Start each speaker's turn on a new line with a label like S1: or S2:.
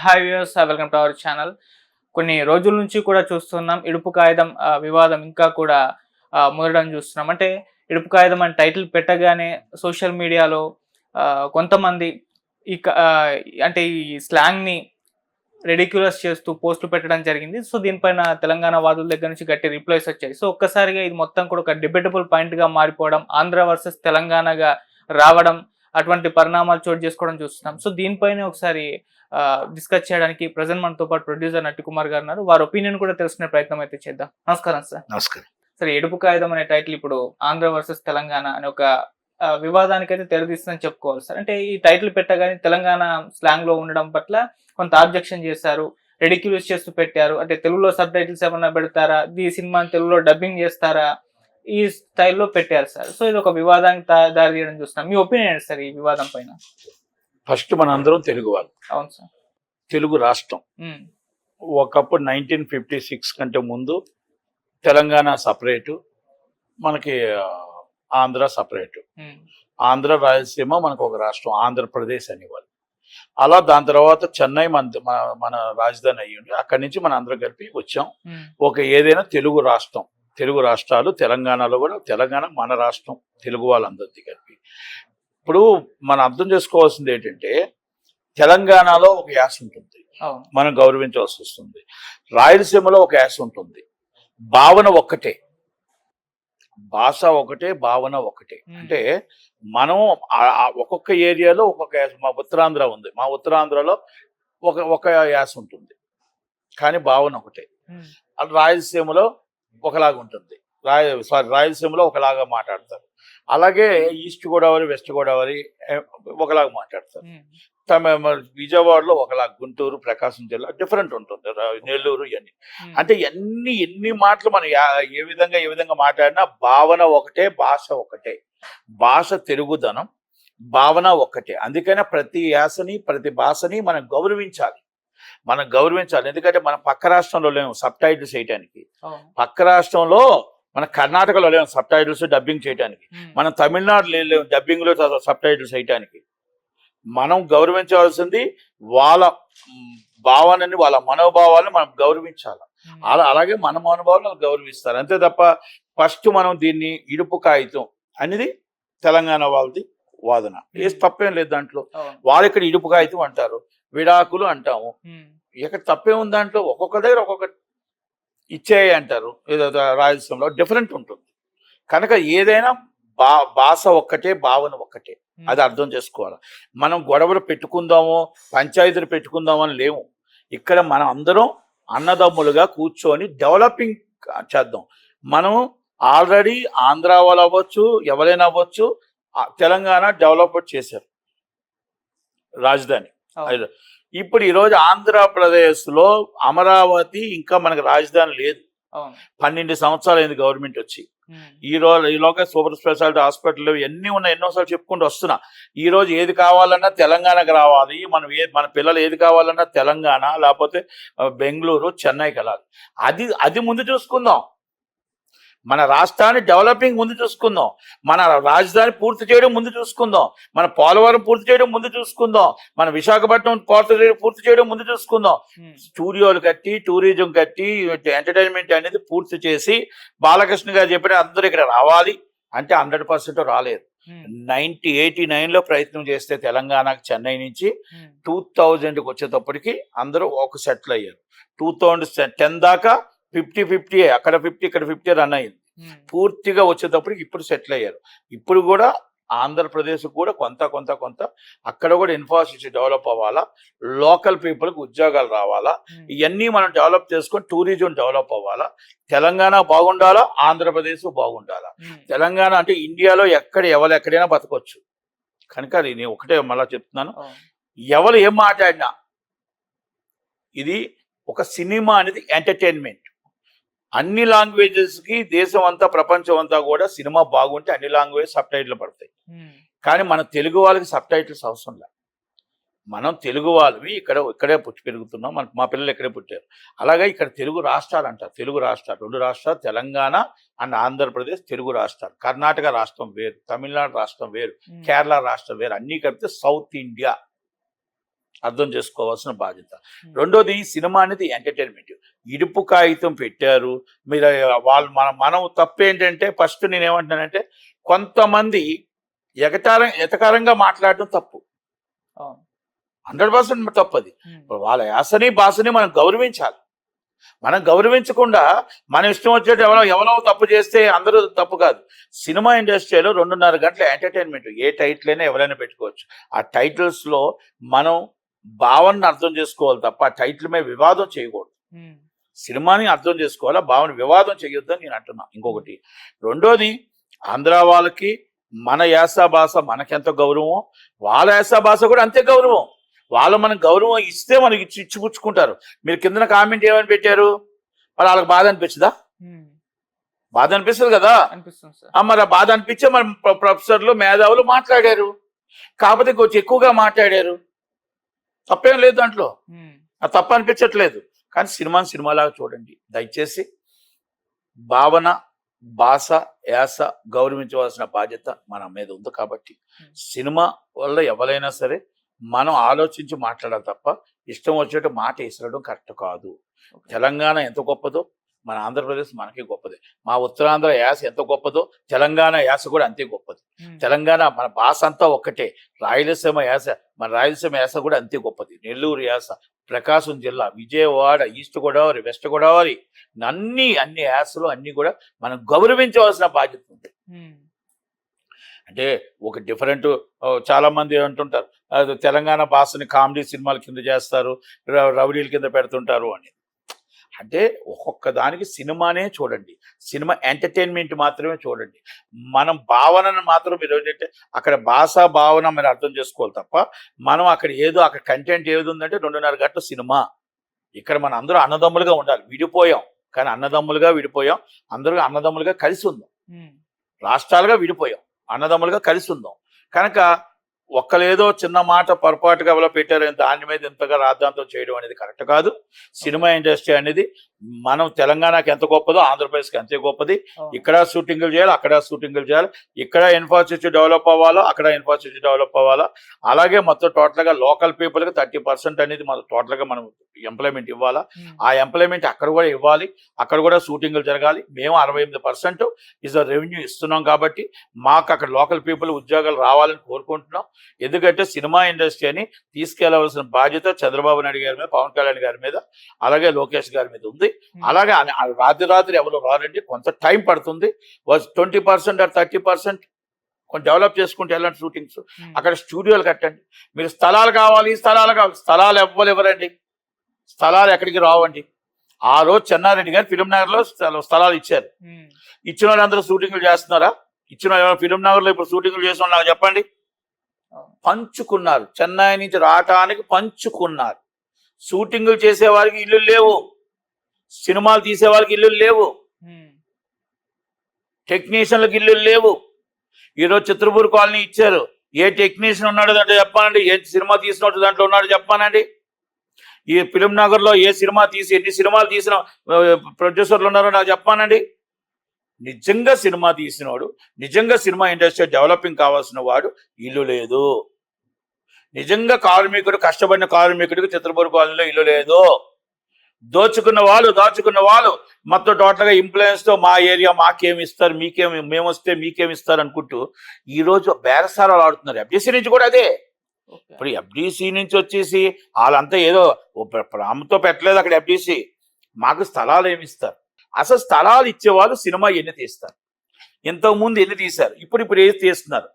S1: Hi viewers, welcome to our channel. కొన్ని రోజుల నుంచి కూడా చూస్తున్నాం ఇడుపు కాగితం వివాదం ఇంకా కూడా ముదరడం చూస్తున్నాం. అంటే ఇడుపు కాగితం అని టైటిల్ పెట్టగానే సోషల్ మీడియాలో కొంతమంది ఈ క అంటే ఈ స్లాంగ్‌ని రెడిక్యులస్ చేస్తూ పోస్టులు పెట్టడం జరిగింది. సో, దీనిపైన తెలంగాణ వాదుల దగ్గర నుంచి గట్టి రిప్లైస్ వచ్చాయి. సో, ఒక్కసారిగా ఇది మొత్తం కూడా ఒక డిబేటబుల్ పాయింట్‌గా మారిపోవడం, ఆంధ్ర వర్సెస్ తెలంగాణగా రావడం, అటువంటి పరిణామాలు చోటు చేసుకోవడం చూస్తున్నాం. సో, దీనిపైనే ఒకసారి డిస్కస్ చేయడానికి ప్రెజెంట్ మనతో పాటు ప్రొడ్యూసర్ నట్టికుమార్ గారు ఉన్నారు. వారి ఒపీనియన్ కూడా తెలుసుకునే ప్రయత్నం అయితే చేద్దాం. నమస్కారం సార్.
S2: నమస్కారం.
S1: సరే, ఏడుపు కాగితం అనే టైటిల్ ఇప్పుడు ఆంధ్ర వర్సెస్ తెలంగాణ అనే ఒక వివాదానికైతే తెరదీస్తుందని చెప్పుకోవాలి సార్. అంటే ఈ టైటిల్ పెట్టగానే తెలంగాణ స్లాంగ్‌లో ఉండడం పట్ల కొంత ఆబ్జెక్షన్ చేశారు. రెడిక్యులస్ చేస్తూ పెట్టారు. అంటే తెలుగులో సబ్ టైటిల్స్ ఏమన్నా పెడతారా? ఈ సినిమాని తెలుగులో డబ్బింగ్ చేస్తారా? ఈ స్టైల్‌లో పెట్టారు సార్. సో, ఇది ఒక వివాదానికి దారి తీయడం చూస్తున్నాం. మీ ఒపీనియన్ ఏంటి సార్ ఈ వివాదం పైన?
S2: ఫస్ట్ మనందరం తెలుగు వాళ్ళు.
S1: అవును సార్.
S2: తెలుగు రాష్ట్రం.
S1: హ్మ్.
S2: ఒకప్పుడు 1956 కంటే ముందు తెలంగాణ సపరేటు, మనకి ఆంధ్ర సపరేటు.
S1: హ్మ్.
S2: ఆంధ్ర, రాయలసీమ మనకు ఒక రాష్ట్రం, ఆంధ్రప్రదేశ్ అనేవాళ్ళు. అలా దాని తర్వాత చెన్నై మన రాజధాని అయ్యింది. అక్కడి నుంచి మనం అందరం కలిపి వచ్చాం.
S1: హ్మ్.
S2: ఏదైనా తెలుగు రాష్ట్రం, తెలుగు రాష్ట్రాలు, తెలంగాణలో కూడా తెలంగాణ మన రాష్ట్రం, తెలుగు వాళ్ళందరిది కలిపి. ఇప్పుడు మనం అర్థం చేసుకోవాల్సింది ఏంటంటే, తెలంగాణలో ఒక యాస ఉంటుంది,
S1: అవును.
S2: మనం గౌరవించవలసి వస్తుంది. రాయలసీమలో ఒక యాస ఉంటుంది. భావన ఒక్కటే, భాష ఒకటే, భావన ఒకటే. అంటే మనం ఒక్కొక్క ఏరియాలో ఒక్కొక్క యాస. మా ఉత్తరాంధ్ర ఉంది, మా ఉత్తరాంధ్రలో ఒక యాస ఉంటుంది, కానీ భావన ఒకటే.
S1: హ్మ్.
S2: రాయలసీమలో ఒకలాగా ఉంటుంది, రాయలసీమలో ఒకలాగా మాట్లాడతారు. అలాగే ఈస్ట్ గోదావరి, వెస్ట్ గోదావరి ఒకలాగా మాట్లాడతారు. విజయవాడలో ఒకలాగా, గుంటూరు, ప్రకాశం జిల్లా డిఫరెంట్ ఉంటుంది, నెల్లూరు ఇవన్నీ. అంటే ఎన్ని మాటలు మనం ఏ విధంగా మాట్లాడినా భావన ఒకటే, భాష ఒకటే. భాష తెలుగుదనం, భావన ఒక్కటే. అందుకనే ప్రతి యాసని, ప్రతి భాషని మనం గౌరవించాలి. ఎందుకంటే మన పక్క రాష్ట్రంలో లేము సబ్ టైటిల్స్ వేయటానికి. పక్క రాష్ట్రంలో మన కర్ణాటకలో లేము సబ్ టైటిల్స్ డబ్బింగ్ చేయడానికి. మన తమిళనాడులో లేవు డబ్బింగ్ లో సబ్ టైటిల్స్ వేయటానికి. మనం గౌరవించవలసింది వాళ్ళ భావనని, వాళ్ళ మనోభావాలను మనం గౌరవించాలి. అలాగే మన మనోభావాలను గౌరవిస్తారు, అంతే తప్ప ఫస్ట్ మనం దీన్ని ఇడుపు కాగితం అనేది తెలంగాణ వాళ్ళది వాదన. ఏ తప్పేం లేదు దాంట్లో. వాళ్ళు ఇక్కడ ఇడుపు కాగితం అంటారు, విడాకులు అంటాము. ఇక్కడ తప్పేం ఉంది దాంట్లో? ఒక్కొక్క దగ్గర ఒక్కొక్కటి ఇచ్చేయి అంటారు. ఏదో రాయలసీమలో డిఫరెంట్ ఉంటుంది. కనుక ఏదైనా భాష ఒక్కటే, భావన ఒక్కటే. అది అర్థం చేసుకోవాలి. మనం గొడవలు పెట్టుకుందాము, పంచాయతీలు పెట్టుకుందాము అని లేవు. ఇక్కడ మనం అందరం అన్నదమ్ములుగా కూర్చొని డెవలపింగ్ చేద్దాం. మనం ఆల్రెడీ ఆంధ్ర వాళ్ళు అవ్వచ్చు, ఎవరైనా అవ్వచ్చు, తెలంగాణ డెవలప్ చేశారు రాజధాని. ఇప్పుడు ఈరోజు ఆంధ్రప్రదేశ్లో అమరావతి ఇంకా మనకు రాజధాని లేదు. 12 సంవత్సరాలు అయింది గవర్నమెంట్ వచ్చి. ఈలోగా సూపర్ స్పెషాలిటీ హాస్పిటల్ ఎన్ని ఉన్నాయి, ఎన్నోసార్లు చెప్పుకుంటూ వస్తున్నా. ఈ రోజు ఏది కావాలన్నా తెలంగాణకు రావాలి. మన పిల్లలు ఏది కావాలన్నా తెలంగాణ, లేకపోతే బెంగళూరు, చెన్నైకి వెళ్ళాలి. అది ముందు చూసుకుందాం. మన రాష్ట్రాన్ని డెవలపింగ్ ముందు చూసుకుందాం. మన రాజధాని పూర్తి చేయడం ముందు చూసుకుందాం. మన పోలవరం పూర్తి చేయడం ముందు చూసుకుందాం. మన విశాఖపట్నం పూర్తి చేయడం ముందు చూసుకుందాం. స్టూడియోలు కట్టి, టూరిజం కట్టి, ఎంటర్టైన్మెంట్ అనేది పూర్తి చేసి, బాలకృష్ణ గారు చెప్పిన అందరూ ఇక్కడ రావాలి అంటే 100% రాలేదు. 89లో ప్రయత్నం చేస్తే తెలంగాణకు చెన్నై నుంచి 2000కి వచ్చేటప్పటికి అందరూ ఒక సెటిల్ అయ్యారు. 2010 దాకా 50-50, అక్కడ 50 ఇక్కడ 50 రన్ అయింది. పూర్తిగా వచ్చేటప్పటికి ఇప్పుడు సెటిల్ అయ్యారు. ఇప్పుడు కూడా ఆంధ్రప్రదేశ్ కూడా కొంత అక్కడ కూడా ఇన్ఫ్రాస్ట్రక్చర్ డెవలప్ అవ్వాలా, లోకల్ పీపుల్కి ఉద్యోగాలు రావాలా, ఇవన్నీ మనం డెవలప్ చేసుకొని టూరిజం డెవలప్ అవ్వాలా. తెలంగాణ బాగుండాలా, ఆంధ్రప్రదేశ్ బాగుండాలా. తెలంగాణ అంటే ఇండియాలో ఎక్కడైనా బతకొచ్చు. కనుక అది నేను ఒకటే మళ్ళా చెప్తున్నాను, ఎవరు ఏం మాట్లాడినా ఇది ఒక సినిమా అనేది ఎంటర్టైన్మెంట్. అన్ని లాంగ్వేజెస్కి దేశం అంతా, ప్రపంచం అంతా కూడా సినిమా బాగుంటే అన్ని లాంగ్వేజ్ సబ్ టైటిల్ పడతాయి. కానీ మన తెలుగు వాళ్ళకి సబ్ టైటిల్స్ అవసరం లేదు. మనం తెలుగు వాళ్ళవి ఇక్కడే పుట్టి పెరుగుతున్నాం. మా పిల్లలు ఇక్కడే పుట్టారు. అలాగే ఇక్కడ తెలుగు రాష్ట్రాలు అంటారు. తెలుగు రాష్ట్రాలు 2 రాష్ట్రాలు, తెలంగాణ అండ్ ఆంధ్రప్రదేశ్ తెలుగు రాష్ట్రాలు. కర్ణాటక రాష్ట్రం వేరు, తమిళనాడు రాష్ట్రం వేరు, కేరళ రాష్ట్రం వేరు, అన్నీ కలిపితే సౌత్ ఇండియా. అర్థం చేసుకోవాల్సిన బాధ్యత. రెండోది సినిమా అనేది ఎంటర్టైన్మెంట్. ఇడుపు కాగితం పెట్టారు మీరు వాళ్ళు మనం తప్పు ఏంటంటే ఫస్ట్ నేనేమంటున్నానంటే కొంతమంది ఎటకారంగా మాట్లాడడం తప్పు. 100% తప్పది. వాళ్ళ యాసని భాషని మనం గౌరవించాలి. మనం గౌరవించకుండా మనం ఇష్టం వచ్చేది ఎవరో తప్పు చేస్తే అందరూ తప్పు కాదు. సినిమా ఇండస్ట్రీలో 2.5 గంటల ఎంటర్టైన్మెంట్. ఏ టైటిల్ అయినా ఎవరైనా పెట్టుకోవచ్చు. ఆ టైటిల్స్ లో మనం భావనను అర్థం చేసుకోవాలి తప్ప ఆ టైటిల్ మీద వివాదం చేయకూడదు. సినిమాని అర్థం చేసుకోవాలా, భావన వివాదం చేయొద్దని నేను అంటున్నా. ఇంకొకటి రెండోది ఆంధ్ర వాళ్ళకి మన యాస భాష మనకెంత గౌరవం, వాళ్ళ యాస భాష కూడా అంతే గౌరవం. వాళ్ళు మనకు గౌరవం ఇస్తే మనకి ఇచ్చిపుచ్చుకుంటారు. మీరు కింద కామెంట్ ఏమని పెట్టారు, మరి వాళ్ళకి బాధ అనిపించదా? బాధ అనిపిస్తుంది కదా. మరి ఆ బాధ అనిపించే మన ప్రొఫెసర్లు మేధావులు మాట్లాడారు, కాకపోతే కొంచెం ఎక్కువగా మాట్లాడారు. తప్పేం లేదు దాంట్లో, అది తప్ప అనిపించట్లేదు. కానీ సినిమాలాగా చూడండి దయచేసి. భావన, భాష, యాస గౌరవించవలసిన బాధ్యత మన మీద ఉంది. కాబట్టి సినిమా వల్ల ఎవరైనా సరే మనం ఆలోచించి మాట్లాడాలి తప్ప ఇష్టం వచ్చేట్టు మాట ఇసరడం కరెక్ట్ కాదు. తెలంగాణ ఎంత గొప్పదో మన ఆంధ్రప్రదేశ్ మనకి గొప్పది. మా ఉత్తరాంధ్ర యాస ఎంత గొప్పదో తెలంగాణ యాస కూడా అంతే గొప్పది. తెలంగాణ మన భాష అంతా ఒక్కటే. రాయలసీమ యాస కూడా అంతే గొప్పది. నెల్లూరు యాస, ప్రకాశం జిల్లా, విజయవాడ, ఈస్ట్ గోదావరి, వెస్ట్ గోదావరి, అన్ని యాసలు అన్ని కూడా మనం గౌరవించవలసిన బాధ్యత ఉంది. అంటే ఒక డిఫరెంట్ చాలా మంది అంటుంటారు తెలంగాణ భాషని కామెడీ సినిమాల కింద చేస్తారు, రౌడీల కింద పెడుతుంటారు అని. అంటే ఒక్కొక్క దానికి సినిమానే చూడండి, సినిమా ఎంటర్టైన్మెంట్ మాత్రమే చూడండి. మనం భావనను మాత్రం మీరు ఏంటంటే అక్కడ భాషా భావన మీరు అర్థం చేసుకోవాలి తప్ప మనం అక్కడ కంటెంట్ ఏది ఉందంటే 2.5 గంటల సినిమా. ఇక్కడ మనం అందరూ అన్నదమ్ములుగా ఉండాలి. విడిపోయాం కానీ అన్నదమ్ములుగా విడిపోయాం. అందరూ అన్నదమ్ములుగా కలిసి ఉందాం. రాష్ట్రాలుగా విడిపోయాం, అన్నదమ్ములుగా కలిసి ఉందాం. కనుక ఒక్కలేదో చిన్న మాట పొరపాటుగా ఎవరో పెట్టారు దాని మీద ఇంతగా రాద్ధాంతం చేయడం అనేది కరెక్ట్ కాదు. సినిమా ఇండస్ట్రీ అనేది మనం తెలంగాణకి ఎంత గొప్పదో ఆంధ్రప్రదేశ్కి అంతే గొప్పది. ఇక్కడ షూటింగ్లు చేయాలి, అక్కడ షూటింగ్లు చేయాలి. ఇక్కడ ఇన్ఫ్రాస్ట్రక్చర్ డెవలప్ అవ్వాలా, అక్కడ ఇన్ఫ్రాస్ట్రక్చర్ డెవలప్ అవ్వాలా. అలాగే మొత్తం టోటల్గా లోకల్ పీపుల్కి 30% అనేది మనం టోటల్గా మనం ఎంప్లాయ్మెంట్ ఇవ్వాలా. ఆ ఎంప్లాయ్మెంట్ అక్కడ కూడా ఇవ్వాలి, అక్కడ కూడా షూటింగ్లు జరగాలి. మేము 68% రెవెన్యూ ఇస్తున్నాం కాబట్టి మాకు అక్కడ లోకల్ పీపుల్ ఉద్యోగాలు రావాలని కోరుకుంటున్నాం. ఎందుకంటే సినిమా ఇండస్ట్రీని తీసుకెళ్లవలసిన బాధ్యత చంద్రబాబు నాయుడు గారి మీద, పవన్ కళ్యాణ్ గారి మీద, అలాగే లోకేష్ గారి మీద ఉంది. అలాగే రాత్రి ఎవరు రారండి, కొంత టైం పడుతుంది. 20% or 30% కొంచెం డెవలప్ చేసుకుంటే ఎలాంటి షూటింగ్స్ అక్కడ స్టూడియోలు కట్టండి. మీరు స్థలాలు కావాలి, స్థలాలు ఎవరండి, స్థలాలు ఎక్కడికి రావండి. ఆ రోజు చెన్నారెడ్డి గారు ఫిలిం నగర్ లో స్థలాలు ఇచ్చారు. ఇచ్చిన వాళ్ళందరూ షూటింగ్లు చేస్తున్నారా? ఇచ్చిన ఫిలిం నగర్ లో ఇప్పుడు షూటింగ్లు చేసిన నాకు చెప్పండి. పంచుకున్నారు, చెన్నై నుంచి రావటానికి పంచుకున్నారు. షూటింగ్లు చేసే వారికి ఇల్లు లేవు, సినిమాలు తీసే వాళ్ళకి ఇల్లు లేవు, టెక్నీషియన్లకు ఇల్లు లేవు. ఈరోజు చిత్రపూర్ కాలనీ ఇచ్చారు. ఏ టెక్నీషియన్ ఉన్నాడు దాంట్లో చెప్పానండి, ఏ సినిమా తీసినట్టు దాంట్లో ఉన్నాడు చెప్పానండి. ఈ ఫిలిం నగర్ లో ఏ సినిమా తీసి ఎన్ని సినిమాలు తీసిన ప్రొడ్యూసర్లు ఉన్నారో నాకు చెప్పానండి. నిజంగా సినిమా తీసినవాడు, నిజంగా సినిమా ఇండస్ట్రీ డెవలపింగ్ కావాల్సిన వాడు ఇల్లు లేదు. నిజంగా కార్మికుడు, కష్టపడిన కార్మికుడికి చిత్రపూర్ కాలనీలో ఇల్లు లేదు. దాచుకున్న వాళ్ళు మొత్తం టోటల్గా ఇంప్లూయెన్స్ తో మా ఏరియా మాకేమి ఇస్తారు, మేము వస్తే మీకేమి ఇస్తారు అనుకుంటూ ఈరోజు బేరసారాలు ఆడుతున్నారు. ఎఫ్డీసీ నుంచి కూడా అదే. ఇప్పుడు ఎఫ్డీసీ నుంచి వచ్చేసి వాళ్ళంతా ఏదో ప్రాముతో పెట్టలేదు అక్కడ ఎఫ్డీసీ. మాకు స్థలాలు ఏమి ఇస్తారు? అసలు స్థలాలు ఇచ్చేవాళ్ళు సినిమా ఎన్ని తీస్తారు, ఇంతకుముందు ఎన్ని తీశారు, ఇప్పుడు ఏది తీస్తున్నారు?